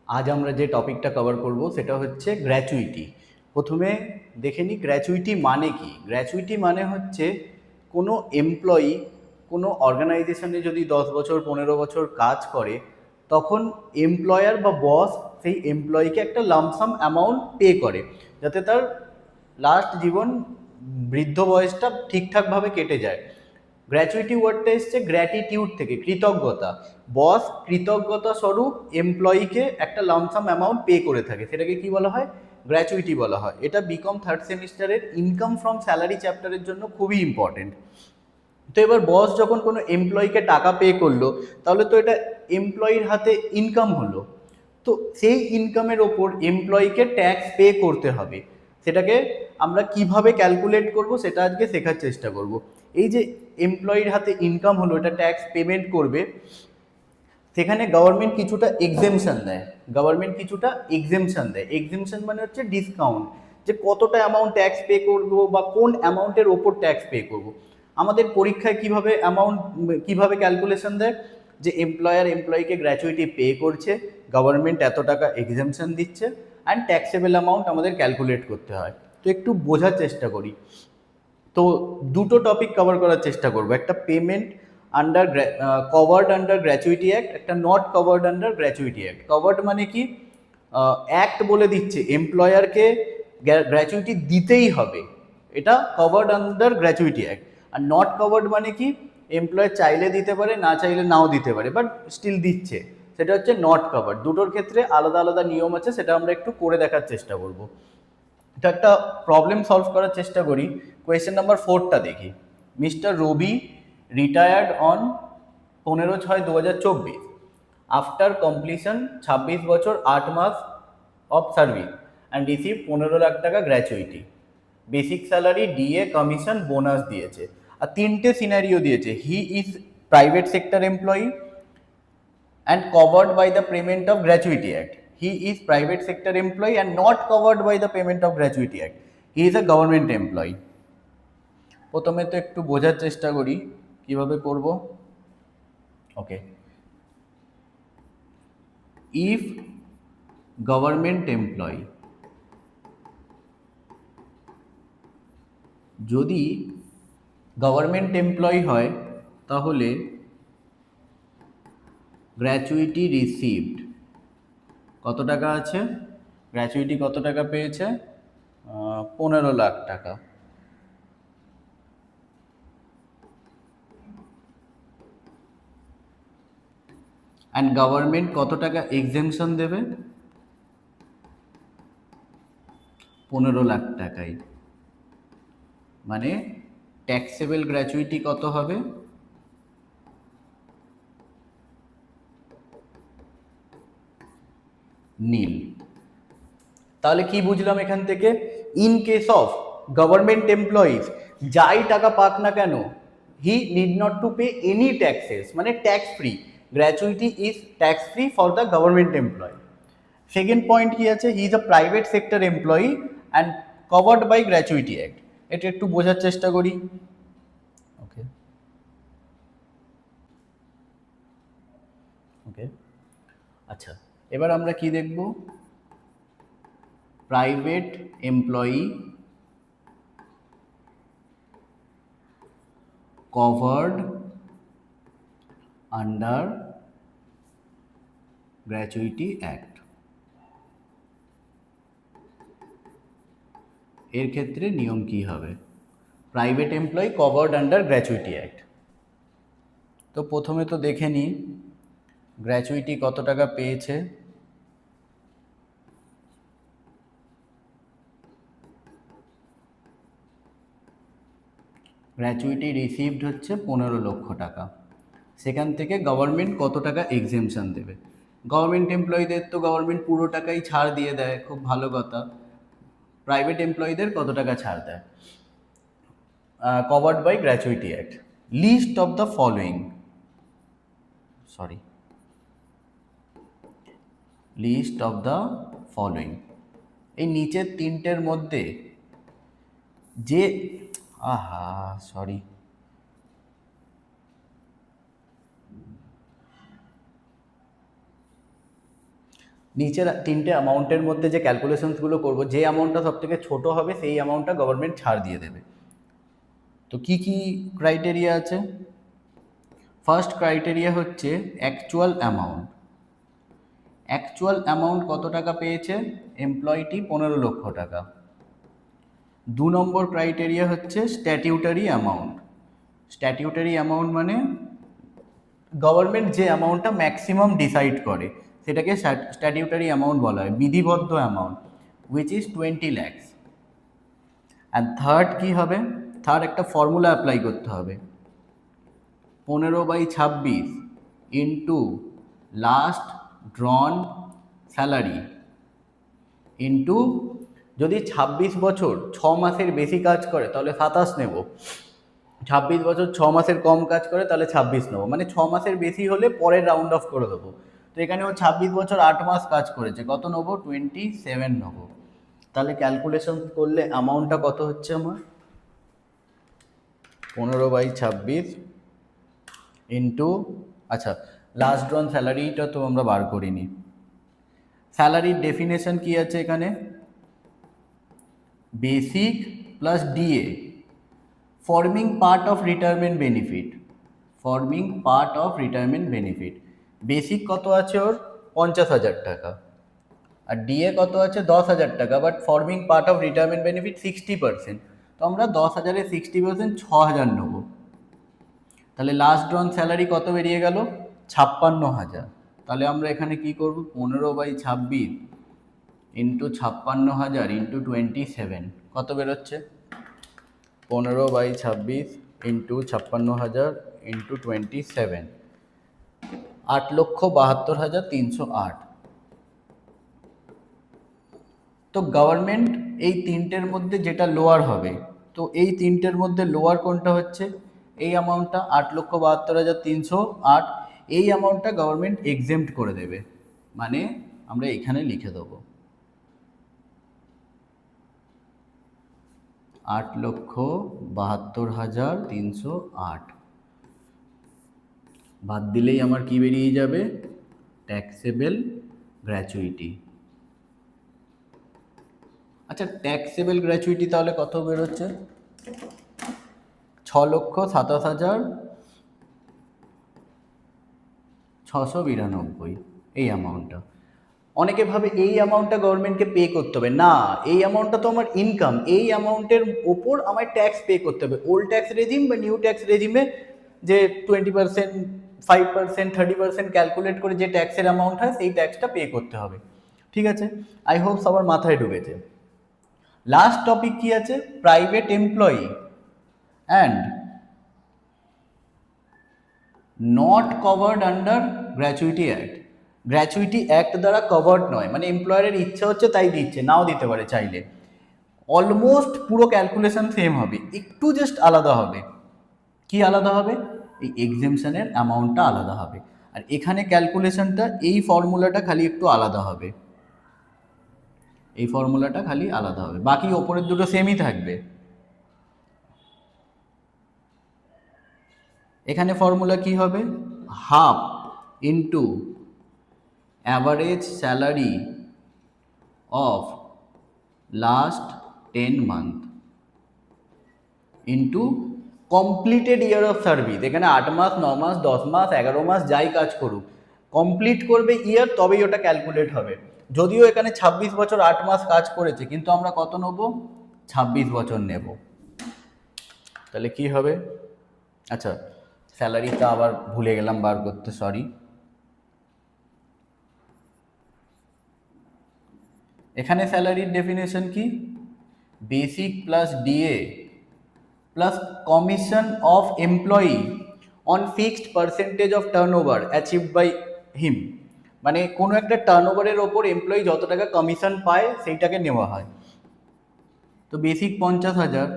আজ আমরা যে টপিকটা কভার করব সেটা হচ্ছে গ্র্যাচুইটি। প্রথমে দেখে নিই গ্র্যাচুইটি মানে কি। গ্র্যাচুইটি মানে হচ্ছে কোনো এমপ্লয়ি কোনো অর্গানাইজেশনে যদি 10 বছর 15 বছর কাজ করে, তখন এমপ্লয়ার বা বস সেই এমপ্লয়িকে একটা লামসাম অ্যামাউন্ট পে করে, যাতে তার লাস্ট জীবন বৃদ্ধ বয়সটা ঠিকঠাকভাবে কেটে যায়। গ্র্যাচুইটি ওয়ার্ডটা এসছে গ্র্যাটিটিউড থেকে, কৃতজ্ঞতা। বস কৃতজ্ঞতা স্বরূপ এমপ্লয়িকে একটা লামসাম অ্যামাউন্ট পে করে থাকে, সেটাকে কি বলা হয়? গ্র্যাচুইটি বলা হয়। এটা বিকম থার্ড সেমিস্টারের ইনকাম ফ্রম স্যালারি চ্যাপ্টারের জন্য খুবই ইম্পর্টেন্ট। তো এবার বস যখন কোনো এমপ্লয়িকে টাকা পে করলো, তাহলে তো এটা এমপ্লয়ির হাতে ইনকাম হলো। তো সেই ইনকামের ওপর এমপ্লয়িকে ট্যাক্স পে করতে হবে। সেটাকে আমরা কিভাবে ক্যালকুলেট করব সেটা আজকে শেখার চেষ্টা করব। এই যে এমপ্লয়ির হাতে ইনকাম হলো, এটা ট্যাক্স পেমেন্ট করবে, সেখানে গভর্নমেন্ট কিছুটা এক্সেমশন দেয়। গভর্নমেন্ট কিছুটা এক্সেমশন দেয়। এক্সেমশন মানে হচ্ছে ডিসকাউন্ট, যে কতটা অ্যামাউন্ট ট্যাক্স পে করবো বা কোন অ্যামাউন্টের ওপর ট্যাক্স পে করব। আমাদের পরীক্ষায় কিভাবে ক্যালকুলেশন দেয়, যে এমপ্লয়ার এমপ্লয়িকে গ্র্যাচুইটি পে করছে, গভর্নমেন্ট এত টাকা এক্সেমশন দিচ্ছে, অ্যান্ড ট্যাক্সেবল অ্যামাউন্ট আমাদের ক্যালকুলেট করতে হয়। তো একটু বোঝার চেষ্টা করি। তো দুটো টপিক কভার করার চেষ্টা করব, একটা payment under covered under gratuity act, একটা not covered under gratuity act. Covered মানে কি? অ্যাক্ট বলে দিচ্ছে এমপ্লয়ারকে গ্র্যাচুইটি দিতেই হবে, এটা covered under gratuity act. Are not covered মানে কি? এমপ্লয়ার চাইলে দিতে পারে, না চাইলে নাও দিতে পারে, বাট স্টিল দিচ্ছে, সেটা হচ্ছে নট কভার্ড। দুটোর ক্ষেত্রে আলাদা আলাদা নিয়ম আছে, সেটা আমরা একটু করে দেখার চেষ্টা করব। এটা একটা প্রবলেম সলভ করার চেষ্টা করি। কোয়েশ্চেন নাম্বার 4টা দেখি। Mister Ravi retired on 15/6/2024 after completion 26 বছর 8 মাস of service and receive 15 lakh টাকা gratuity. Basic salary, DA, commission, bonus দিয়েছে। আর তিনটে সিনারিও দিয়েছে। He is private sector employee and covered by the payment of gratuity act. He is private sector employee and not covered by the payment of gratuity act. He is a government employee. প্রথমে তো একটু বোঝার চেষ্টা করি কিভাবে করব। ওকে, if government employee, যদি government employee হয় তাহলে গ্র্যাচুইটি রিসিভড কত টাকা আছে? গ্র্যাচুইটি কত টাকা পেয়েছে? 15 লাখ টাকা। অ্যান্ড গভর্নমেন্ট কত টাকা এক্সেমশন দেবে? 15 লাখ টাকাই। মানে ট্যাক্সেবল গ্র্যাচুইটি কত হবে? নীল। তাহলে কি বুঝলাম এখান থেকে? In case of government employees, যাই টাকা পাক না কেন, he need not to pay any taxes, মানে tax free. Gratuity is tax free for the government employee. Second point কি আছে? He is a private sector employee and covered by gratuity act. এটা একটু বোঝার চেষ্টা করি। ওকে ওকে আচ্ছা, এবার আমরা কি দেখব? Private employee covered under gratuity act। এর ক্ষেত্রে নিয়ম কি হবে? Private employee covered under gratuity act. তো প্রথমে তো দেখে নিই গ্র্যাচুইটি কত টাকা পেয়েছে। গ্র্যাচুইটি রিসিভড হচ্ছে 15 লক্ষ টাকা। সেখান থেকে গভর্নমেন্ট কত টাকা এক্সেমশন দেবে? গভর্নমেন্ট এমপ্লয়ীদের তো গভর্নমেন্ট পুরো টাকাই ছাড় দিয়ে দেয়, খুব ভালো কথা। প্রাইভেট এমপ্লয়ীদের কত টাকা ছাড় দেয়? covered by gratuity act. List of the following, sorry, list of the following, এই নিচের তিনটের মধ্যে যে সরি, নিচের তিনটে অ্যামাউন্টের মধ্যে যে ক্যালকুলেশনসগুলো করবো, যে অ্যামাউন্টটা সব থেকে ছোটো হবে সেই অ্যামাউন্টটা গভর্নমেন্ট ছাড় দিয়ে দেবে। তো কি কি ক্রাইটেরিয়া আছে? ফার্স্ট ক্রাইটেরিয়া হচ্ছে অ্যাকচুয়াল অ্যামাউন্ট। অ্যাকচুয়াল অ্যামাউন্ট কত টাকা পেয়েছে এমপ্লয়িটি? 15 লক্ষ টাকা। 2 নম্বর ক্রাইটেরিয়া হচ্ছে স্ট্যাটিউটারি অ্যামাউন্ট। স্ট্যাটিউটারি অ্যামাউন্ট মানে গভর্নমেন্ট যে অ্যামাউন্টটা ম্যাক্সিমাম ডিসাইড করে সেটাকে স্ট্যাটিউটারি অ্যামাউন্ট বলা হয়, বিধিবদ্ধ amount, which is 20 lakhs। And third কী হবে? থার্ড একটা ফর্মুলা অ্যাপ্লাই করতে হবে, 15/26 into last drawn salary into, যদি 26 বছর 6 মাসের বেশি কাজ করে তাহলে 27 নেব, 26 বছর 6 মাসের কম কাজ করে তাহলে 26 নেবো, মানে 6 মাসের বেশি হলে পরের রাউন্ড অফ করে দেবো। তো এখানে ও 26 বছর 8 মাস কাজ করেছে, কত নেবো? 27 নেবো। তাহলে ক্যালকুলেশন করলে অ্যামাউন্টটা কত হচ্ছে আমার? 15/26 ইন্টু, আচ্ছা লাস্ট ড্রন স্যালারিটা তো আমরা বার করিনি। স্যালারির ডেফিনেশন কি আছে এখানে? Basic plus DA forming part of retirement benefit, forming part of retirement benefit. Basic কত আছে ওর? 50,000 টাকা, আর ডিএ কত আছে? 10,000 টাকা, but forming part of retirement benefit 60%। তো আমরা 10,000-এর 60% 6,000 নেবো। তাহলে লাস্ট ড্রন স্যালারি কত বেরিয়ে গেল? 56,000। তাহলে আমরা এখানে কি করব? 15/26 ইন্টু 56,000 ইন্টু 27 কত বেরোচ্ছে? 15/26 ইন্টু 56,000 ইন্টু 27, 8,72,308। তো গভর্নমেন্ট এই তিনটের মধ্যে যেটা লোয়ার হবে, তো এই তিনটের মধ্যে লোয়ার কোনটা হচ্ছে? এই অ্যামাউন্টটা 8,72,308, এই অ্যামাউন্টটা গভর্নমেন্ট এক্সেম্পট করে দেবে, মানে আমরা এখানে লিখে দেবো 8,72,308। বাদ দিলেই আমার কি বেরিয়ে যাবে? Taxable gratuity. আচ্ছা ট্যাক্সেবল গ্র্যাচুইটি তাহলে কত বেরোচ্ছে? 6,27,692, এই অ্যামাউন্টটা। অনেকে ভাবে এই অ্যামাউন্টটা গভর্নমেন্টকে পে করতে হবে, না এই অ্যামাউন্টটা তো আমার ইনকাম, এই অ্যামাউন্টের ওপর আমার ট্যাক্স পে করতে হবে। ওল্ড ট্যাক্স রেজিম বা নিউ ট্যাক্স রেজিমে যে 20%, 5%, 30% ক্যালকুলেট করে যে ট্যাক্সের অ্যামাউন্ট হয় সেই ট্যাক্সটা পে করতে হবে। ঠিক আছে, আই হোপ সবার মাথায় ঢুকেছে। লাস্ট টপিক কি আছে? Private employee and not covered under gratuity act. Gratuity act দ্বারা কভার্ড নয়, মানে এমপ্লয়ারের ইচ্ছা হচ্ছে তাই দিচ্ছে, নাও দিতে পারে চাইলে। অলমোস্ট পুরো ক্যালকুলেশন সেম হবে, একটু জাস্ট আলাদা হবে। কি আলাদা হবে? এই এক্সেমশনের অ্যামাউন্টটা আলাদা হবে, আর এখানে ক্যালকুলেশনটা এই ফর্মুলাটা খালি একটু আলাদা হবে, এই ফর্মুলাটা খালি আলাদা হবে, বাকি ওপরের দুটো সেমই থাকবে। এখানে ফর্মুলা কি হবে? Half into average salary of last 10 month into completed year of service. এখানে 8 মাস, 9 মাস, 10 মাস, 11 মাস যাই কাজ করুক, কমপ্লিট করবে ইয়ার তবেই ওটা ক্যালকুলেট হবে। যদিও এখানে 26 বছর 8 মাস কাজ করেছে, কিন্তু আমরা কত নেব? 26 বছর নেব। তাহলে কি হবে? আচ্ছা স্যালারিটা আবার ভুলে গেলাম বার করতে, সরি। এখানে স্যালারির ডেফিনেশন কি? Basic plus DA plus commission of employee on fixed percentage of turnover achieved by him, মানে কোনো একটা টার্নওভারের ওপর এমপ্লয়ি যত টাকা কমিশন পায় সেইটাকে নেওয়া হয়। তো বেসিক 50,000,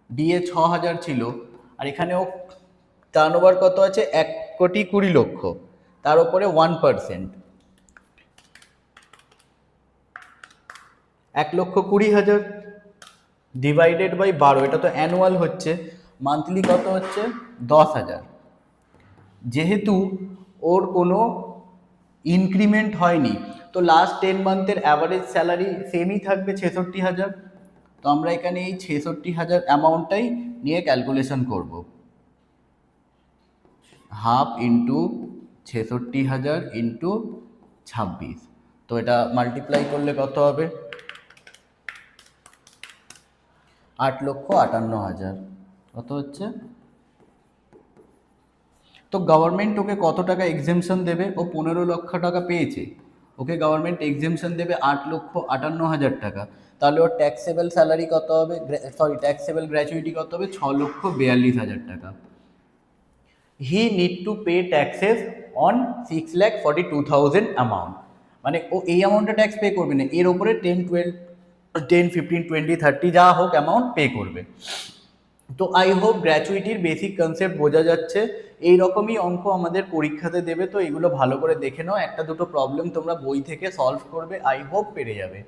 ডিএ 6,000 ছিল, আর এখানেও টার্নওভার কত আছে? 1,20,00,000, তার উপরে 1%, 1,20,000 ডিভাইডেড বাই 12, এটা তো অ্যানুয়াল হচ্ছে, মান্থলি কত হচ্ছে? 10,000। যেহেতু ওর কোনো ইনক্রিমেন্ট হয়নি, তো লাস্ট 10 মান্থের অ্যাভারেজ স্যালারি সেমই থাকবে 66,000। তো আমরা এখানে এই 66,000 অ্যামাউন্টটাই নিয়ে ক্যালকুলেশন করব। হাফ ইন্টু 66,000 ইন্টু 26, তো এটা মাল্টিপ্লাই করলে কত হবে? 8,58,000। কত হচ্ছে? তো গভর্নমেন্ট ওকে কত টাকা এক্সেমশন দেবে? ও 15 লক্ষ টাকা পেয়েছে, ওকে গভর্নমেন্ট এক্সেমশন দেবে 8,58,000 টাকা। তাহলে ওর ট্যাক্সেবল স্যালারি কত হবে, সরি ট্যাক্সেবল গ্র্যাচুইটি কত হবে? 6,42,000 টাকা। He need to pay taxes on 6,42,000 amount, মানে ও এই অ্যামাউন্টে ট্যাক্স পে করবে না, এর ওপরে 10, 15, 20, 30 যা হোক অ্যামাউন্ট পে করবে। তো আই হোপ গ্র্যাচুইটির বেসিক কনসেপ্ট বোঝা যাচ্ছে। এই রকমই অঙ্ক আমাদের পরীক্ষাতে দেবে, তো এগুলো ভালো করে দেখে নাও, একটা দুটো প্রবলেম তোমরা বই থেকে সলভ করবে, আই হোপ পেরে যাবে।